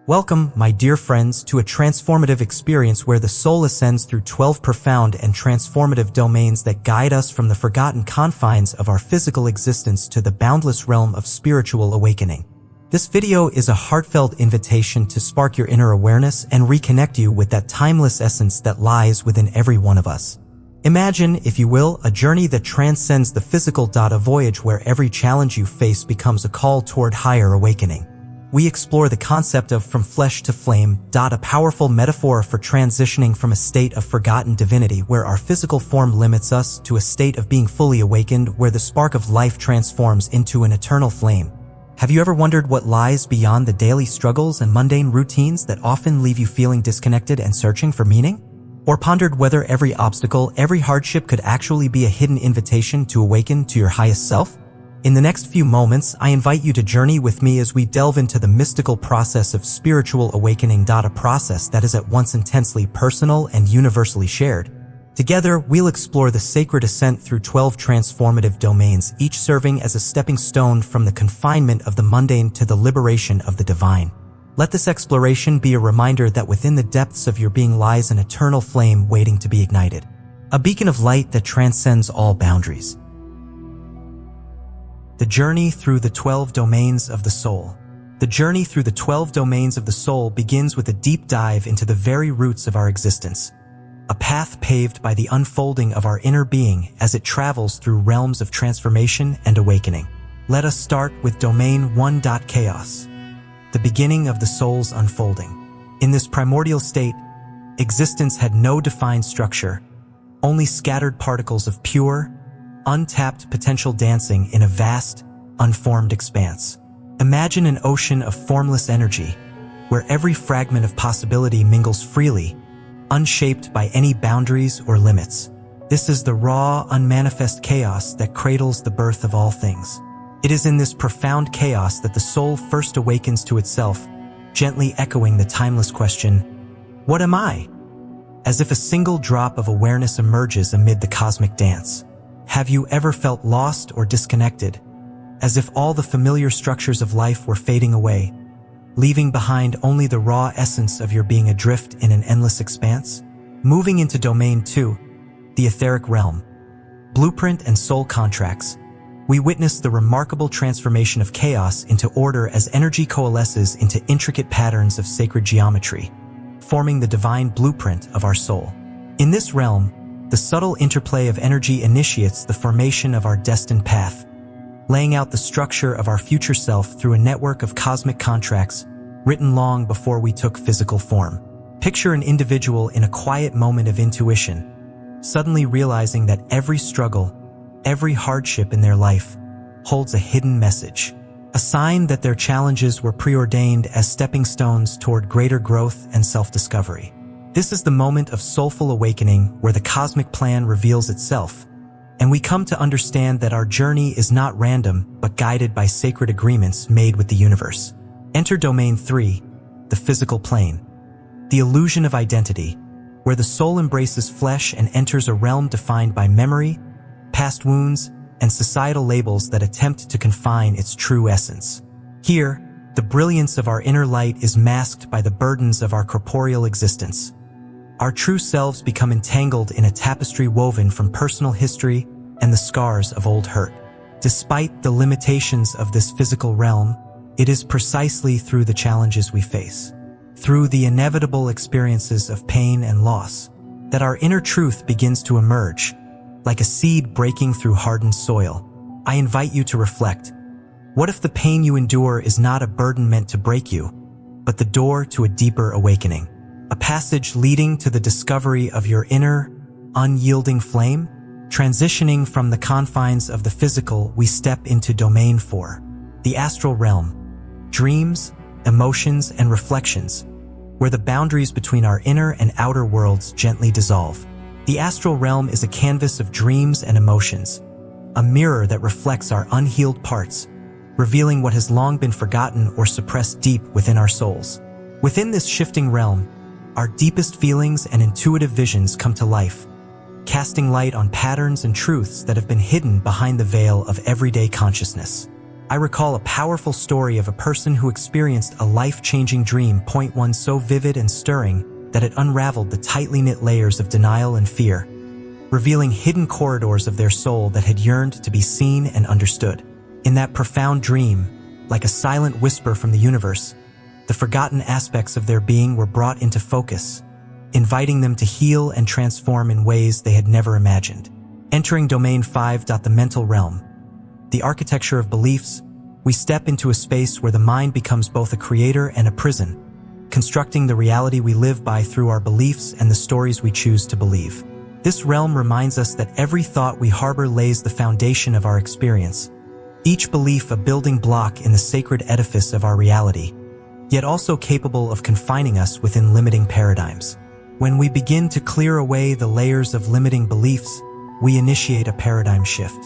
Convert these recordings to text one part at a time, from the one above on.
Welcome, my dear friends, to a transformative experience where the soul ascends through 12 profound and transformative domains that guide us from the forgotten confines of our physical existence to the boundless realm of spiritual awakening. This video is a heartfelt invitation to spark your inner awareness and reconnect you with that timeless essence that lies within every one of us. Imagine, if you will, a journey that transcends the physical. A voyage where every challenge you face becomes a call toward higher awakening. We explore the concept of from flesh to flame. A powerful metaphor for transitioning from a state of forgotten divinity where our physical form limits us to a state of being fully awakened where the spark of life transforms into an eternal flame. Have you ever wondered what lies beyond the daily struggles and mundane routines that often leave you feeling disconnected and searching for meaning? Or pondered whether every obstacle, every hardship could actually be a hidden invitation to awaken to your highest self? In the next few moments, I invite you to journey with me as we delve into the mystical process of spiritual awakening. A process that is at once intensely personal and universally shared. Together, we'll explore the sacred ascent through 12 transformative domains, each serving as a stepping stone from the confinement of the mundane to the liberation of the divine. Let this exploration be a reminder that within the depths of your being lies an eternal flame waiting to be ignited. A beacon of light that transcends all boundaries. The journey through the 12 domains of the soul. The journey through the 12 domains of the soul begins with a deep dive into the very roots of our existence. A path paved by the unfolding of our inner being as it travels through realms of transformation and awakening. Let us start with Domain 1. Chaos. The beginning of the soul's unfolding. In this primordial state, existence had no defined structure, only scattered particles of pure, untapped potential dancing in a vast, unformed expanse. Imagine an ocean of formless energy, where every fragment of possibility mingles freely, unshaped by any boundaries or limits. This is the raw, unmanifest chaos that cradles the birth of all things. It is in this profound chaos that the soul first awakens to itself, gently echoing the timeless question, "What am I?" As if a single drop of awareness emerges amid the cosmic dance. Have you ever felt lost or disconnected, as if all the familiar structures of life were fading away, leaving behind only the raw essence of your being adrift in an endless expanse? Moving into Domain 2, the etheric realm. Blueprint and soul contracts. We witness the remarkable transformation of chaos into order as energy coalesces into intricate patterns of sacred geometry, forming the divine blueprint of our soul. In this realm, the subtle interplay of energy initiates the formation of our destined path, laying out the structure of our future self through a network of cosmic contracts written long before we took physical form. Picture an individual in a quiet moment of intuition, suddenly realizing that every struggle, every hardship in their life holds a hidden message, a sign that their challenges were preordained as stepping stones toward greater growth and self-discovery. This is the moment of soulful awakening where the cosmic plan reveals itself, and we come to understand that our journey is not random but guided by sacred agreements made with the universe. Enter Domain 3, the physical plane. The illusion of identity, where the soul embraces flesh and enters a realm defined by memory, past wounds, and societal labels that attempt to confine its true essence. Here, the brilliance of our inner light is masked by the burdens of our corporeal existence. Our true selves become entangled in a tapestry woven from personal history and the scars of old hurt. Despite the limitations of this physical realm, it is precisely through the challenges we face, through the inevitable experiences of pain and loss, that our inner truth begins to emerge, like a seed breaking through hardened soil. I invite you to reflect. What if the pain you endure is not a burden meant to break you, but the door to a deeper awakening? A passage leading to the discovery of your inner, unyielding flame? Transitioning from the confines of the physical, we step into Domain 4, the astral realm. Dreams, emotions, and reflections, where the boundaries between our inner and outer worlds gently dissolve. The astral realm is a canvas of dreams and emotions, a mirror that reflects our unhealed parts, revealing what has long been forgotten or suppressed deep within our souls. Within this shifting realm, our deepest feelings and intuitive visions come to life, casting light on patterns and truths that have been hidden behind the veil of everyday consciousness. I recall a powerful story of a person who experienced a life-changing dream. One so vivid and stirring that it unraveled the tightly knit layers of denial and fear, revealing hidden corridors of their soul that had yearned to be seen and understood. In that profound dream, like a silent whisper from the universe, the forgotten aspects of their being were brought into focus, inviting them to heal and transform in ways they had never imagined. Entering Domain 5. The mental realm. The architecture of beliefs, we step into a space where the mind becomes both a creator and a prison, constructing the reality we live by through our beliefs and the stories we choose to believe. This realm reminds us that every thought we harbor lays the foundation of our experience, each belief a building block in the sacred edifice of our reality, yet also capable of confining us within limiting paradigms. When we begin to clear away the layers of limiting beliefs, we initiate a paradigm shift,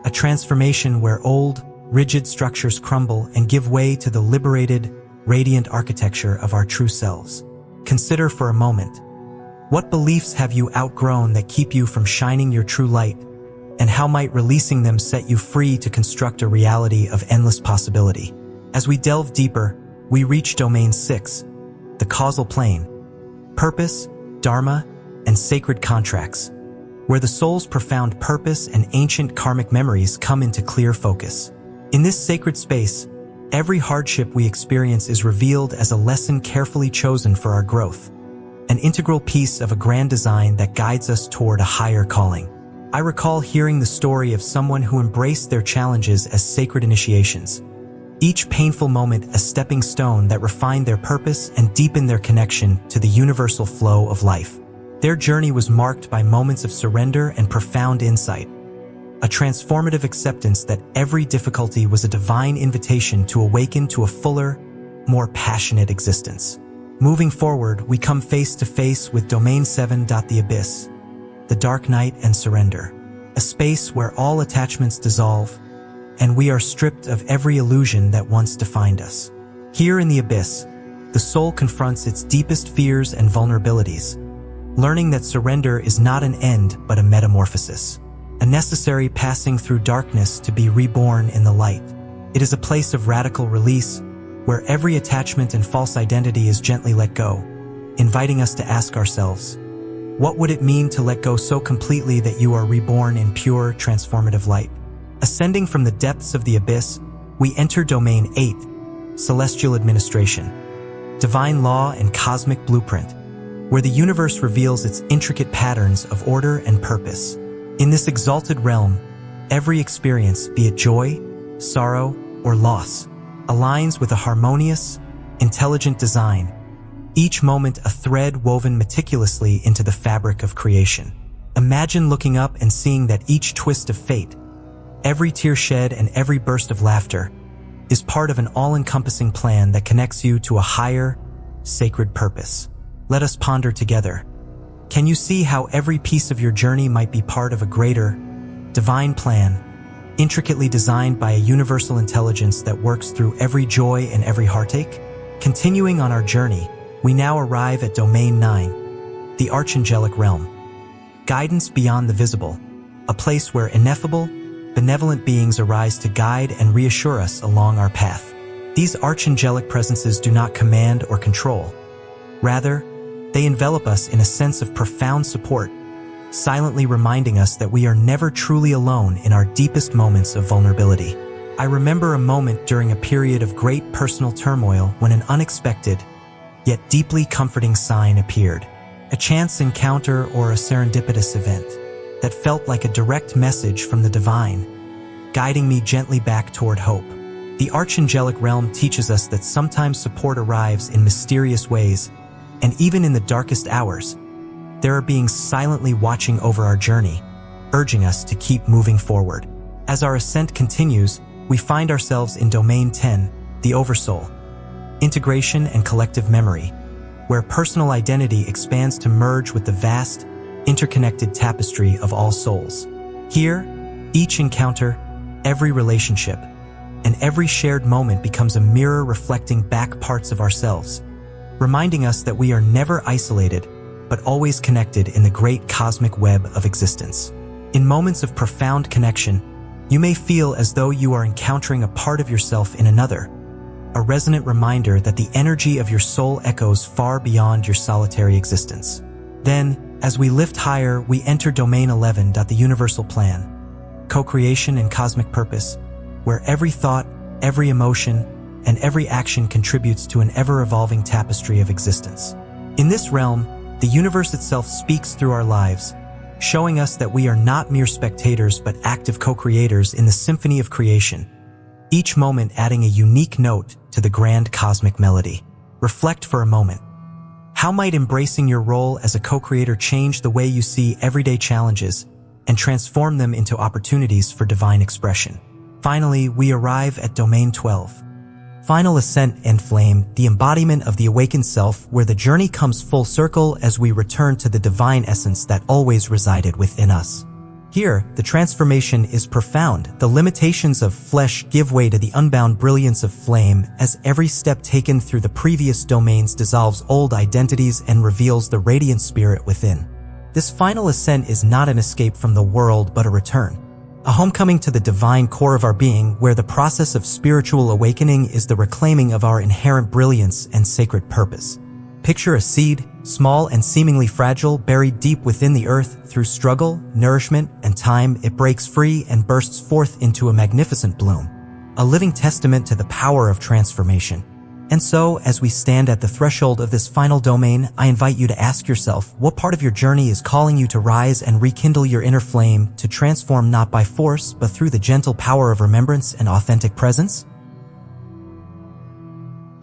a transformation where old, rigid structures crumble and give way to the liberated, radiant architecture of our true selves. Consider for a moment, what beliefs have you outgrown that keep you from shining your true light, and how might releasing them set you free to construct a reality of endless possibility? As we delve deeper, we reach Domain 6, the causal plane, purpose, dharma, and sacred contracts, where the soul's profound purpose and ancient karmic memories come into clear focus. In this sacred space, every hardship we experience is revealed as a lesson carefully chosen for our growth, an integral piece of a grand design that guides us toward a higher calling. I recall hearing the story of someone who embraced their challenges as sacred initiations, each painful moment a stepping stone that refined their purpose and deepened their connection to the universal flow of life. Their journey was marked by moments of surrender and profound insight, a transformative acceptance that every difficulty was a divine invitation to awaken to a fuller, more passionate existence. Moving forward, we come face to face with Domain 7. The abyss, the dark night and surrender, a space where all attachments dissolve, and we are stripped of every illusion that once defined us. Here in the abyss, the soul confronts its deepest fears and vulnerabilities, learning that surrender is not an end but a metamorphosis, a necessary passing through darkness to be reborn in the light. It is a place of radical release, where every attachment and false identity is gently let go, inviting us to ask ourselves, what would it mean to let go so completely that you are reborn in pure, transformative light? Ascending from the depths of the abyss, we enter Domain 8, celestial administration, divine law and cosmic blueprint, where the universe reveals its intricate patterns of order and purpose. In this exalted realm, every experience, be it joy, sorrow, or loss, aligns with a harmonious, intelligent design, each moment a thread woven meticulously into the fabric of creation. Imagine looking up and seeing that each twist of fate, every tear shed and every burst of laughter, is part of an all-encompassing plan that connects you to a higher, sacred purpose. Let us ponder together. Can you see how every piece of your journey might be part of a greater, divine plan, intricately designed by a universal intelligence that works through every joy and every heartache? Continuing on our journey, we now arrive at Domain 9, the archangelic realm. Guidance beyond the visible, a place where ineffable, benevolent beings arise to guide and reassure us along our path. These archangelic presences do not command or control. Rather, they envelop us in a sense of profound support, silently reminding us that we are never truly alone in our deepest moments of vulnerability. I remember a moment during a period of great personal turmoil when an unexpected, yet deeply comforting sign appeared. A chance encounter or a serendipitous event that felt like a direct message from the divine, guiding me gently back toward hope. The archangelic realm teaches us that sometimes support arrives in mysterious ways, and even in the darkest hours, there are beings silently watching over our journey, urging us to keep moving forward. As our ascent continues, we find ourselves in Domain 10, the Oversoul, integration and collective memory, where personal identity expands to merge with the vast, interconnected tapestry of all souls. Here, each encounter, every relationship, and every shared moment becomes a mirror reflecting back parts of ourselves, reminding us that we are never isolated, but always connected in the great cosmic web of existence. In moments of profound connection, You may feel as though you are encountering a part of yourself in another, a resonant reminder that the energy of your soul echoes far beyond your solitary existence. Then, as we lift higher, we enter Domain 11. The universal plan, co-creation and cosmic purpose, where every thought, every emotion, and every action contributes to an ever-evolving tapestry of existence. In this realm, the universe itself speaks through our lives, showing us that we are not mere spectators but active co-creators in the symphony of creation, each moment adding a unique note to the grand cosmic melody. Reflect for a moment. How might embracing your role as a co-creator change the way you see everyday challenges and transform them into opportunities for divine expression? Finally, we arrive at Domain 12. Final Ascent and Flame, the embodiment of the awakened self, where the journey comes full circle as we return to the divine essence that always resided within us. Here, the transformation is profound. The limitations of flesh give way to the unbound brilliance of flame as every step taken through the previous domains dissolves old identities and reveals the radiant spirit within. This final ascent is not an escape from the world but a return, a homecoming to the divine core of our being, where the process of spiritual awakening is the reclaiming of our inherent brilliance and sacred purpose. Picture a seed, small and seemingly fragile, buried deep within the earth. Through struggle, nourishment, and time, it breaks free and bursts forth into a magnificent bloom, a living testament to the power of transformation. And so, as we stand at the threshold of this final domain, I invite you to ask yourself, what part of your journey is calling you to rise and rekindle your inner flame, to transform not by force, but through the gentle power of remembrance and authentic presence?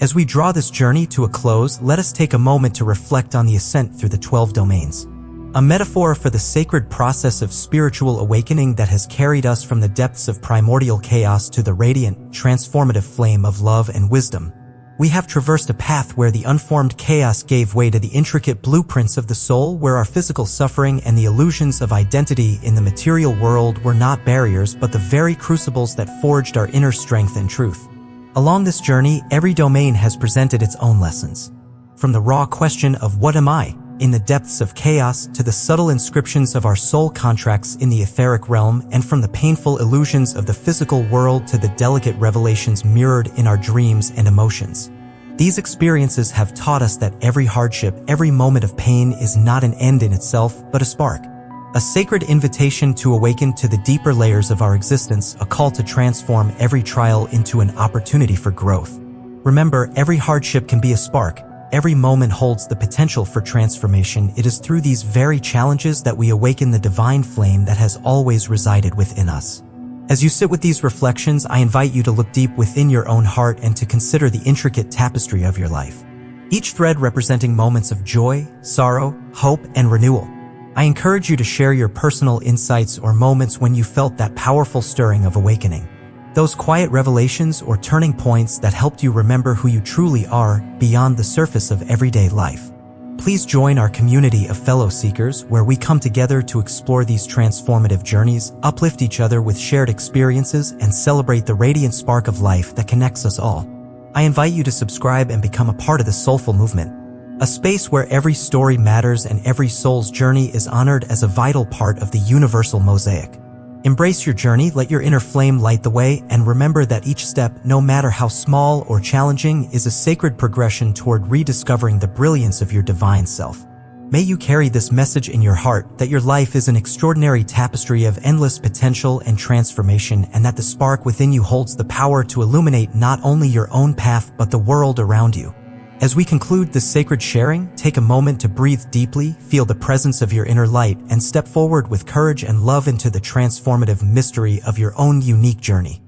As we draw this journey to a close, let us take a moment to reflect on the ascent through the 12 domains, a metaphor for the sacred process of spiritual awakening that has carried us from the depths of primordial chaos to the radiant, transformative flame of love and wisdom. We have traversed a path where the unformed chaos gave way to the intricate blueprints of the soul, where our physical suffering and the illusions of identity in the material world were not barriers but the very crucibles that forged our inner strength and truth. Along this journey, every domain has presented its own lessons. From the raw question of what am I, in the depths of chaos, to the subtle inscriptions of our soul contracts in the etheric realm, and from the painful illusions of the physical world to the delicate revelations mirrored in our dreams and emotions. These experiences have taught us that every hardship, every moment of pain is not an end in itself, but a spark. A sacred invitation to awaken to the deeper layers of our existence, a call to transform every trial into an opportunity for growth. Remember, every hardship can be a spark. Every moment holds the potential for transformation. It is through these very challenges that we awaken the divine flame that has always resided within us. As you sit with these reflections, I invite you to look deep within your own heart and to consider the intricate tapestry of your life, each thread representing moments of joy, sorrow, hope, and renewal. I encourage you to share your personal insights or moments when you felt that powerful stirring of awakening. Those quiet revelations or turning points that helped you remember who you truly are beyond the surface of everyday life. Please join our community of fellow seekers, where we come together to explore these transformative journeys, uplift each other with shared experiences, and celebrate the radiant spark of life that connects us all. I invite you to subscribe and become a part of the soulful movement, a space where every story matters and every soul's journey is honored as a vital part of the universal mosaic. Embrace your journey, let your inner flame light the way, and remember that each step, no matter how small or challenging, is a sacred progression toward rediscovering the brilliance of your divine self. May you carry this message in your heart, that your life is an extraordinary tapestry of endless potential and transformation, and that the spark within you holds the power to illuminate not only your own path but the world around you. As we conclude this sacred sharing, take a moment to breathe deeply, feel the presence of your inner light, and step forward with courage and love into the transformative mystery of your own unique journey.